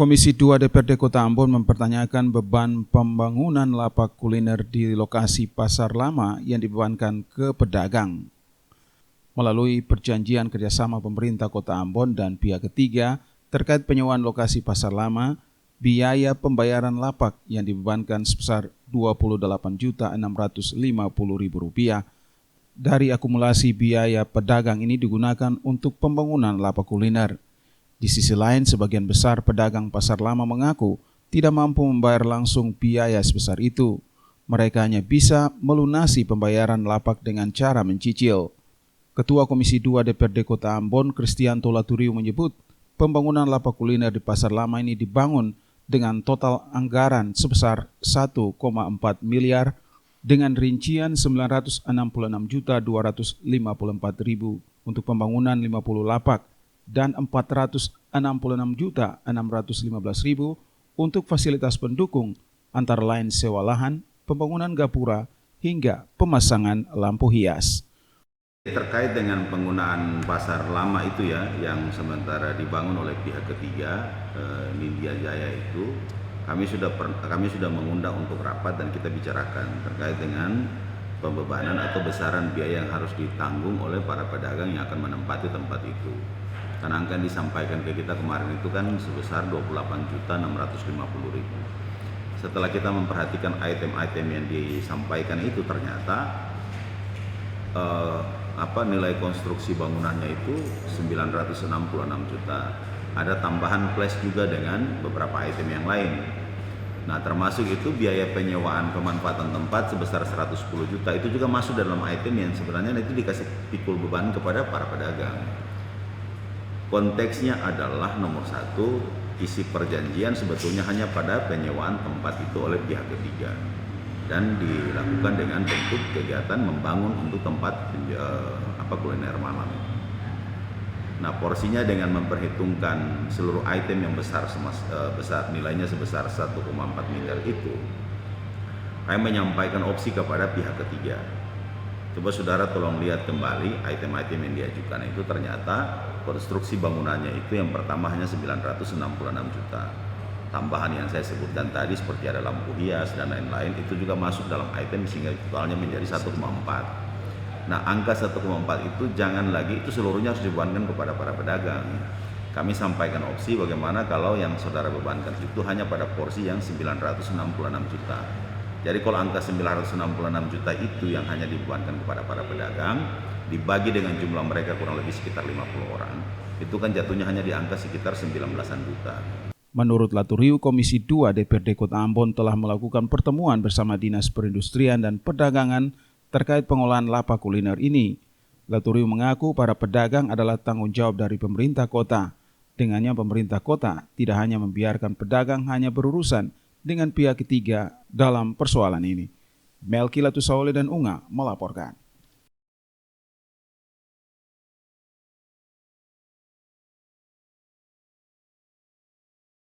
Komisi 2 DPRD Kota Ambon mempertanyakan beban pembangunan lapak kuliner di lokasi Pasar Lama yang dibebankan ke pedagang. Melalui perjanjian kerjasama pemerintah Kota Ambon dan pihak ketiga terkait penyewaan lokasi Pasar Lama, biaya pembayaran lapak yang dibebankan sebesar Rp28.650.000 dari akumulasi biaya pedagang ini digunakan untuk pembangunan lapak kuliner. Di sisi lain, sebagian besar pedagang Pasar Lama mengaku tidak mampu membayar langsung biaya sebesar itu. Mereka hanya bisa melunasi pembayaran lapak dengan cara mencicil. Ketua Komisi 2 DPRD Kota Ambon, Kristianto Laturiu menyebut, pembangunan lapak kuliner di Pasar Lama ini dibangun dengan total anggaran sebesar 1,4 miliar dengan rincian 966.254.000 untuk pembangunan 50 lapak dan 466.615.000 untuk fasilitas pendukung antara lain sewa lahan, pembangunan gapura, hingga pemasangan lampu hias. Terkait dengan penggunaan Pasar Lama itu ya, yang sementara dibangun oleh pihak ketiga, Nindya Jaya itu, kami sudah mengundang untuk rapat dan kita bicarakan terkait dengan pembebanan atau besaran biaya yang harus ditanggung oleh para pedagang yang akan menempati tempat itu. Karena angka yang disampaikan ke kita kemarin itu kan sebesar Rp28.650.000. Setelah kita memperhatikan item-item yang disampaikan itu, ternyata nilai konstruksi bangunannya itu 966 juta. Ada tambahan plus juga dengan beberapa item yang lain. Nah, termasuk itu biaya penyewaan pemanfaatan tempat sebesar 110 juta. Itu juga masuk dalam item yang sebenarnya itu dikasih pikul beban kepada para pedagang. Konteksnya adalah nomor satu, isi perjanjian sebetulnya hanya pada penyewaan tempat itu oleh pihak ketiga dan dilakukan dengan bentuk kegiatan membangun untuk tempat kuliner malam. Nah, porsinya dengan memperhitungkan seluruh item yang besar nilainya sebesar 1,4 miliar itu, kami menyampaikan opsi kepada pihak ketiga. Coba saudara tolong lihat kembali item-item yang diajukan itu, ternyata konstruksi bangunannya itu yang pertama hanya 966 juta. Tambahan yang saya sebutkan tadi seperti ada lampu hias dan lain-lain itu juga masuk dalam item sehingga totalnya menjadi 1,4. Nah, angka 1,4 itu jangan lagi itu seluruhnya harus dibebankan kepada para pedagang. Kami sampaikan opsi bagaimana kalau yang saudara bebankan itu hanya pada porsi yang 966 juta. Jadi kalau angka 966 juta itu yang hanya dibebankan kepada para pedagang, dibagi dengan jumlah mereka kurang lebih sekitar 50 orang, itu kan jatuhnya hanya di angka sekitar 19-an juta. Menurut Laturiu, Komisi 2 DPRD Kota Ambon telah melakukan pertemuan bersama Dinas Perindustrian dan Perdagangan terkait pengolahan lapak kuliner ini. Laturiu mengaku para pedagang adalah tanggung jawab dari pemerintah kota. Dengannya pemerintah kota tidak hanya membiarkan pedagang hanya berurusan dengan pihak ketiga dalam persoalan ini. Melki Latusawole dan Unga melaporkan.